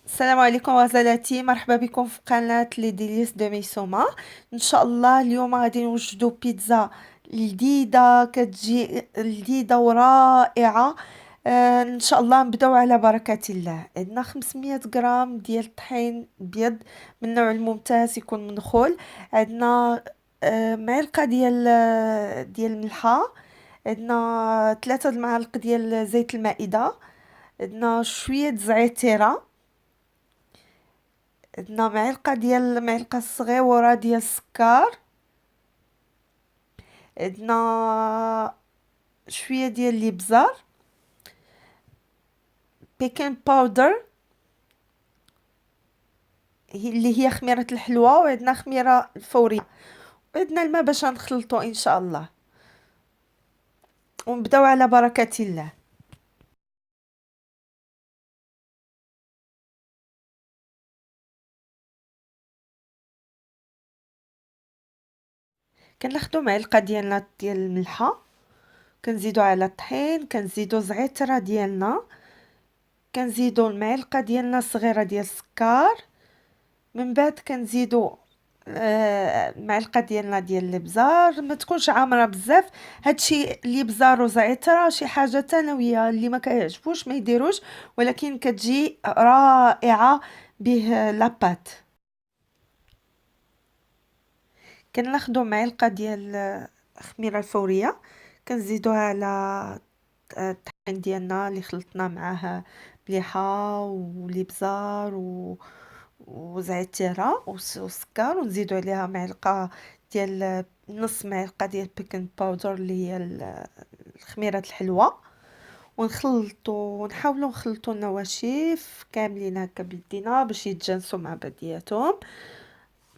السلام عليكم غزالاتي، مرحبا بكم في قناة لي ديليس دو ميسوما. ان شاء الله اليوم غادي نوجدوا بيتزا جديدة، كتجي جديدة ورائعة. ان شاء الله نبداو على بركة الله. عندنا 500 غرام ديال الطحين ابيض من النوع الممتاز، يكون منخول. عندنا معلقة ديال الملحة. عندنا 3 المعالق ديال زيت المائدة. عندنا شوية زعترة. عندنا معلقة صغيرة ديال السكر. عندنا شوية ديال الابزار، بيكين باودر اللي هي خميرة الحلوى، وعندنا خميرة الفورية، وعندنا الماء باش نخلطو ان شاء الله، ونبداو على بركة الله. كناخدو معلقة ديال الملحة، كنزيدو على الطحين، كنزيدو زعترة ديالنا، كنزيدو المعلقة ديالنا الصغيرة ديال السكر. من بعد كنزيدو معلقه ديالنا ديال الابزار، ما تكونش عامره بزاف. هادشي الابزار وزعترة شي حاجه ثانويه، اللي ما كيعجبوش ما يديروش، ولكن كتجي رائعه به لاباط. كناخدو معلقه ديال الخميره الفوريه، كنزيدوها على الطحين ديالنا اللي خلطنا معاه مليحه، والابزار وزعترة وسكر، ونزيدو عليها معلقة ديال نص معلقة ديال بيكنج باودر اللي هي خميرة الحلوى، ونخلطو ونحاولو نخلطو النواشف كاملين هكا بيدينا باش يتجانسوا مع بعضياتهم.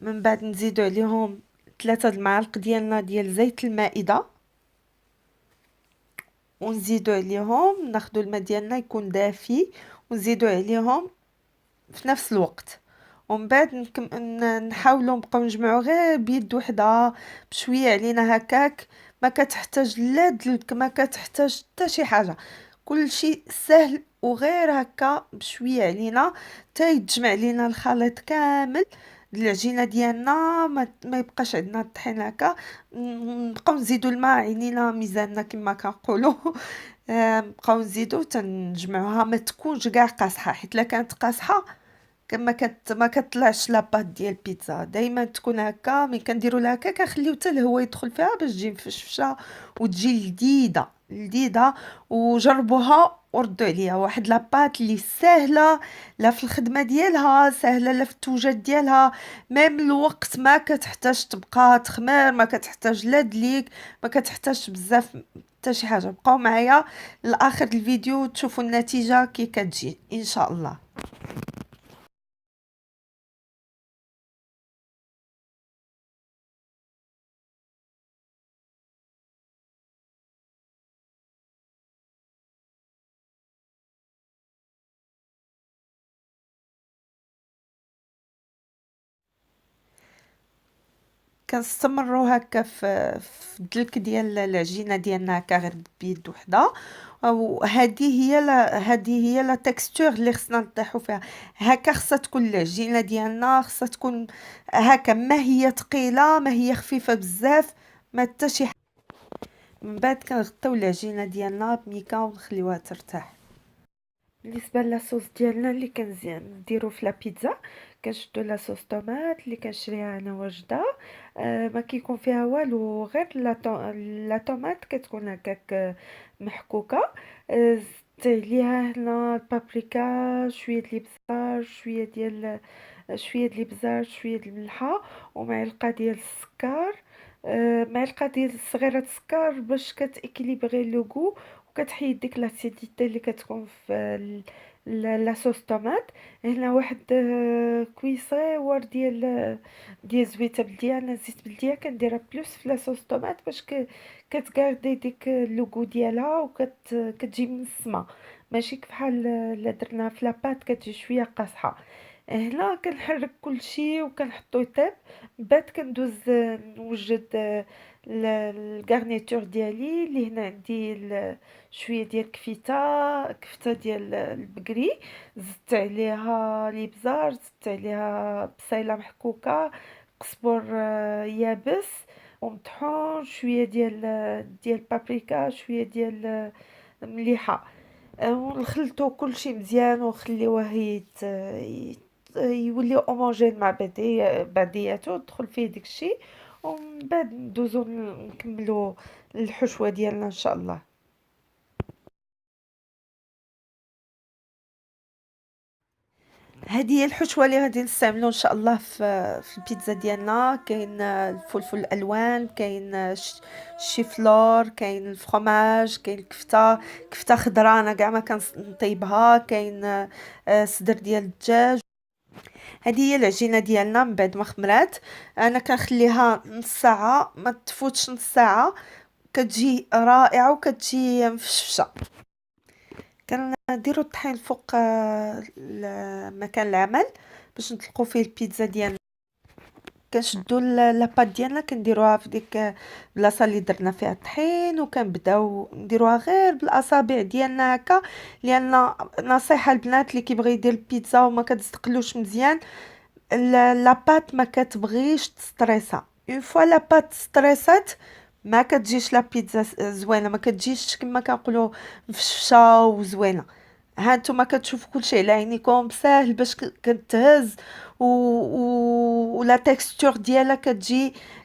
من بعد نزيدو عليهم 3 المعالق ديالنا ديال زيت المائدة، ونزيدو عليهم ناخدو الماء ديالنا يكون دافي، ونزيدو عليهم في نفس الوقت. ومن بعد نحاولوا نبقاو نجمعوا غير بيد وحده بشويه علينا هكاك. ما كتحتاج لا دلك، ما كتحتاج حتى شي حاجه، كل شيء سهل وغير هكا بشويه علينا حتى يتجمع لينا الخليط كامل. العجينه ديالنا ما يبقاش عندنا الطحين هكا. نبقاو نزيدوا الماء عينينا ميزاننا كما كنقولوا. نبقاو نزيدوا تنجمعوها، ما تكونش كاع قاصحه، حيت لا كانت قاصحه ما كطلعش لاباط ديال البيتزا. دائما تكون هكا، ملي كنديروا لها هكا كنخليو حتى الهواء يدخل فيها باش تجي مفشفشه وتجي لذيذه لذيذه. وجربوها وردوا عليا، واحد لاباط اللي سهله، لا في الخدمه ديالها سهله، لا في التوجد ديالها. ميم الوقت ما كتحتاج تبقى تخمر، ما كتحتاج لا دليك، ما كتحتاج بزاف حتى شي حاجه. بقاو معايا لاخر الفيديو تشوفوا النتيجه كي كتجي ان شاء الله. كنستمروا هكا في الدلك ديال العجينه ديالنا هكا غير بيد وحده. هذه هي لا تكستور اللي خصنا نطيحوا فيها. هكا خصها تكون العجينه ديالنا، خصها تكون هكا، ما هي ثقيله ما هي خفيفه بزاف، ما حتى شي. من بعد كنغطيو العجينه ديالنا بميكا ونخليوها ترتاح. بالنسبه لاصوص ديالنا اللي نديرو في لا بيتزا، كنشدو لاصوص طوماط اللي كنشريها انا واجده. ما كيكون فيها والو غير لا طوماط كتكون هكاك محكوكه. زدت عليها هنا البابريكا، شويه ديال الابزار، شويه ديال الملحه، ومعلقه ديال السكر. معلقه ديال صغيره السكر باش كتاكيليبري لو غو، وكتحيد ديك لاسيديتي اللي كتكون في لاصوص طوماط. هنا واحد كويسيور ديال زويته بلديه. انا زيت بلديه كنديرها بلوس في لاصوص طوماط باش كتغاردي ديك اللوغو ديالها، كتجي منسمه، ماشي بحال لا درنا في لاباط كتجي شويه قاصحه. هنا كنحرك كلشي وكنحطو يطيب، من بعد كندوز نوجد الغارنيتور ديالي، اللي هنا عندي شويه ديال كفته ديال البقري، زدت عليها الابزار، زدت عليها بصيله محكوكه، قزبر يابس ومطحون، شويه ديال بابريكا، شويه ديال مليحه، ونخلطو كلشي مزيان ونخليوه يولي اوموجين مع بعضياتو، تدخل فيه داكشي، ومن بعد ندوزو نكملو الحشوة ديالنا ان شاء الله. هذه هي الحشوة اللي غادي نستعملو ان شاء الله في البيتزا ديالنا. كاين الفلفل الالوان، كاين الشيفلور، كاين الفرomاج، كاين كفته خضراء انا كاع ما كنطيبها، كاين صدر ديال الدجاج. هذه هي العجينه ديالنا من بعد ما خمرات. انا كنخليها نص ساعه، ما تفوتش نص ساعه، كتجي رائعه وكتجي مفشفشه. كنديروا الطحين فوق مكان العمل باش نطلقوا فيه البيتزا ديالنا. كنشدوا لاباط ديالنا كنديروها في ديك البلاصه اللي درنا فيها الطحين، وكنبداو نديروها غير بالاصابع ديالنا هكا، لان نصيحه البنات اللي كيبغي يدير البيتزا وما كتستقلوش مزيان، لاباط ما كتبغيش تستريسا. اون فوا لاباط ستريسات ما كتجيش لا بيتزا زوينه، ما كتجيش كما كنقولوا مفشفشه وزوينه. ها نتوما كتشوفوا كلشي على عينيكم ساهل باش كتهز ولا تكستور ديالها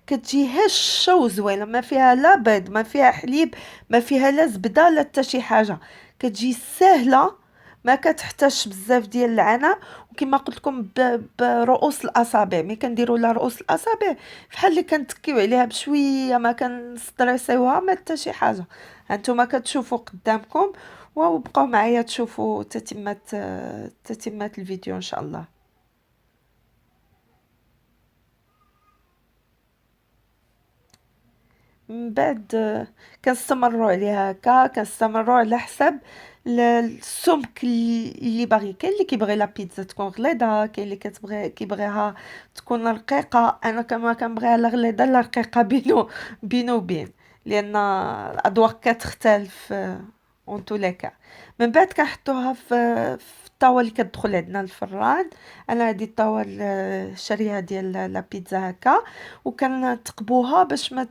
كتجي هشه وزوينه، ما فيها لا بيض، ما فيها حليب، ما فيها لا زبده لا حتى شي حاجه، كتجي ساهله، ما كتحتاجش بزاف ديال العناء. وكما قلت لكم برؤوس الاصابع، ملي كنديروا لها رؤوس الاصابع بحال اللي كنتكيو عليها بشويه، ما كنستريسيوها ما حتى شي حاجه. هانتوما كتشوفوا قدامكم، وبقاو معايا تشوفوا تتمات الفيديو ان شاء الله. من بعد كنستمروا عليها هكا، كنستمروا على حسب السمك اللي باغي. كاين اللي كيبغي لا بيتزا تكون غليظه، كاين اللي كيبغيها تكون رقيقه. انا كما كنبغيها لا غليظه لا رقيقه، بينو وبين، لان الاذواق كتختلف اون تو لي كا. من بعد كنحطوها في الطاوه اللي كتدخل عندنا الفران. انا هذه الطاوه شاريها ديال لا بيتزا هكا، وكنتقبوها باش ما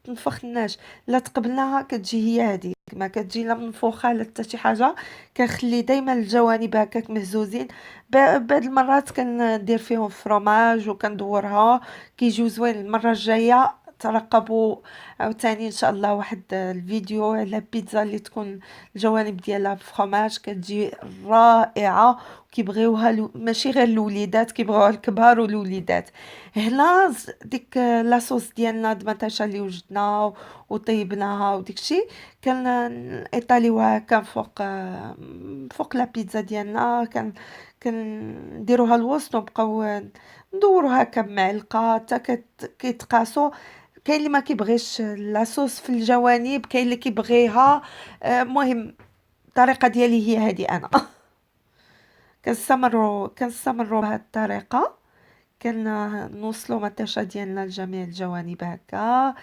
تنفخناش. لا تقبلناها كتجي هي هذيك، ما كتجي لا منفوخه لا حتى شي حاجه. كنخلي دائما الجوانب هكاك مهزوزين. بعض المرات كندير فيهم فروماج وكندورها، كيجيو زوين. المره الجايه ترقبوا عاوتاني ان شاء الله واحد الفيديو على بيتزا اللي تكون الجوانب ديالها بفرomاج، كتجي رائعه. كيبغيوها ماشي غير الوليدات، كيبغيوها الكبار والوليدات. هنا ديك لاصوص ديالنا دمنتاشا اللي وجدنا وطيبناها وديكشي، ايطاليوها كان فوق لا بيتزا ديالنا. كنديروها الوسط ونبقاو ندوروها هكا بمعلقه حتى كيتقاسو. كاين اللي ما كيبغيش لاصوص في الجوانب، كاين اللي كيبغيها. مهم الطريقه ديالي هي هذه انا. كنستمروا بهذه الطريقه. كنوصلوا مطيشه ديالنا لجميع الجوانب هكا،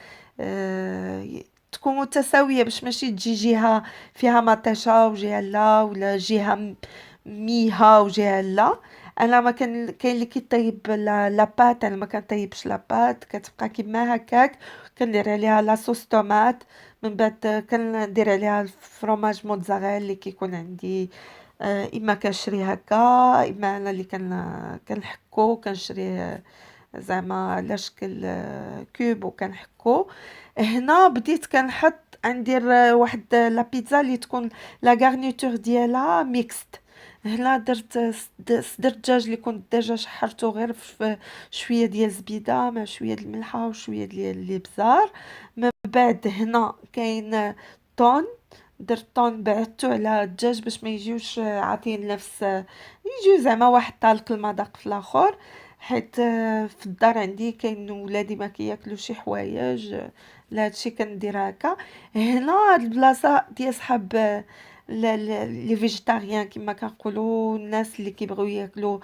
تكون متساويه باش ماشي تجي جهه فيها مطيشه وجهه لا، ولا جهه ميها وجهه لا. انا ما كاين اللي كيطيب لاباط، انا ما كنطيبش لاباط، كتبقى كيما هكاك. كندير عليها لاصوص طوماط، من بعد كندير عليها الفرomاج موتزاريلا اللي كيكون عندي. اما كنشري هكا، اما انا اللي كنحكو كنشريه زعما على شكل كوب وكنحكو. هنا بديت كنحط ندير واحد لا بيتزا اللي تكون لا غارنيتور ديالها ميكست. هنا درت صدر الدجاج اللي كنت ديجا شحرته غير في شويه ديال الزبيده مع شويه د الملحه وشويه ديال الابزار. من بعد هنا كاين طون، درت طون بعدتو على الدجاج باش ما يجيوش عاطين نفس، يجيو زعما واحد طالق المذاق في الاخر. حيت في الدار عندي كاين ولادي ما كياكلوش شي حوايج، لهادشي كندير هكا. هنا هاد البلاصه ديال صحاب لي فيجيتاريان كما كنقولوا، الناس اللي كيبغيو ياكلوا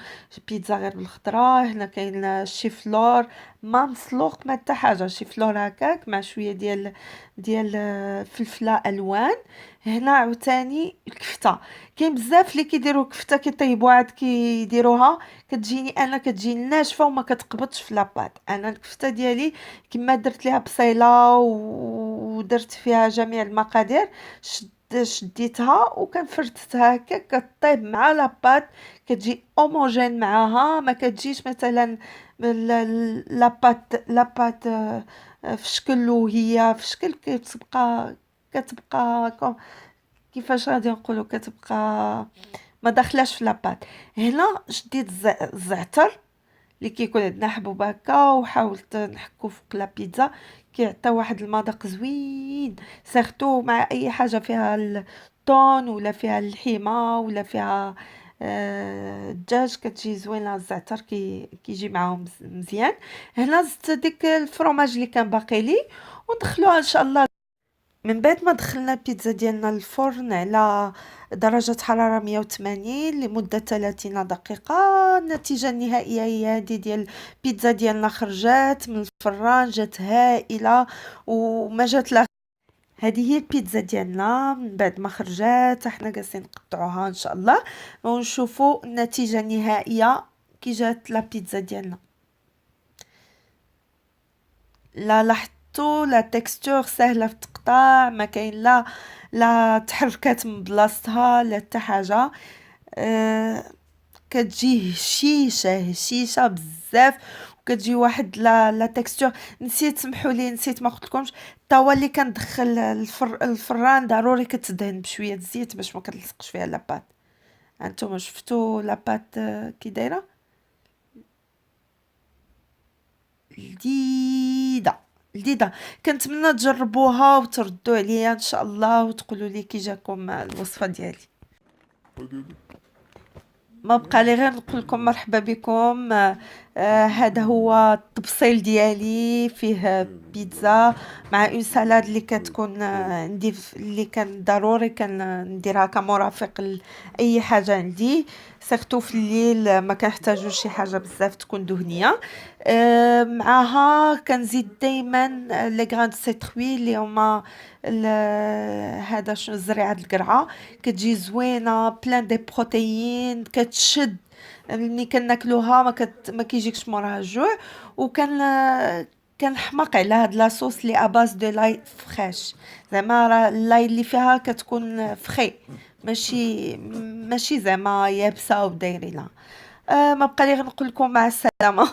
بيتزا غير بالخضره. هنا كاين الشيفلور ما مسلوق ما حتى حاجه، شيفلور هكاك مع شويه ديال فلفله الوان. هنا عاوتاني الكفته، كاين بزاف اللي كيديروا كفته كيطيبوها عاد كيديروها، كتجيني انا كتجيني ناشفه وما كتقبطش في لاباط. انا الكفته ديالي كما درت ليها بصيله ودرت فيها جميع المقادير، شديتها وكنفرتها هكا كطيب مع لاباط، كتجي اوموجين معاها، ما كتجيش مثلا لاباط في شكل وهي في شكل كتبقى كيفاش غادي نقولوا كتبقى ما داخلاش في لاباط. هنا شديت الزعتر اللي كيكون عندنا حبوب هكا وحاولت نحكو فوق لا بيتزا، كيعطي واحد المذاق زوين، سيرتو مع اي حاجه فيها الطون ولا فيها اللحيمه ولا فيها الدجاج كتجي زوينه. الزعتر كيجي معاهم مزيان. هنا زدت ديك الفرomاج اللي كان باقي لي وندخلوها ان شاء الله. من بعد ما دخلنا البيتزا ديالنا الفرن على درجة حرارة 180 لمدة 30 دقيقة، النتيجة النهائية هي هذه ديال البيتزا ديالنا، خرجات من الفران جات هائلة وما جات لها. هذه هي البيتزا ديالنا من بعد ما خرجات، احنا جالسين نقطعوها ان شاء الله ونشوفوا النتيجة النهائية كي جات لا بيتزا ديالنا. لا لاحظتوا لا تكستور سهله في التقطاع، ما كاين لا تحركات من بلاصتها لا حتى حاجه. أه كتجي هشيشه بزاف، وكتجي واحد لا تكستور. نسيت سمحوا لي، نسيت ما قلتلكمش الطاوه اللي كندخل الفران ضروري كتدهن بشويه الزيت باش ما كتلصقش فيها لاباط. هانتوما شفتوا لاباط كي دايره لذيذة لذيذة. كنتمنى تجربوها وتردوا عليا ان شاء الله وتقولوا لي كي جاكم الوصفة ديالي. ما بقى لي غير نقول لكم مرحبا بكم. هذا هو الطبسيل ديالي، فيه بيتزا مع اون سالاد اللي كتكون عندي اللي كان ضروري كان نديرها كمرافق لاي حاجه عندي، سيرتو في الليل ما كنحتاجوش شي حاجه بزاف تكون دهنيه. معاها كنزيد دائما لي غران سيتروي اللي هما هذا شنو زريعه القرعه، كتجي زوينه بلان دي بروتيين، كتشد ملي كناكلوها ما كيجيكش موراها الجوع. كنحماق على هاد لاصوص لي اباز دو لاي فريش، زعما راه اللاي اللي فيها كتكون فري، ماشي زعما يابسه ودايرينها. ما بقى لي غير نقول لكم مع السلامه.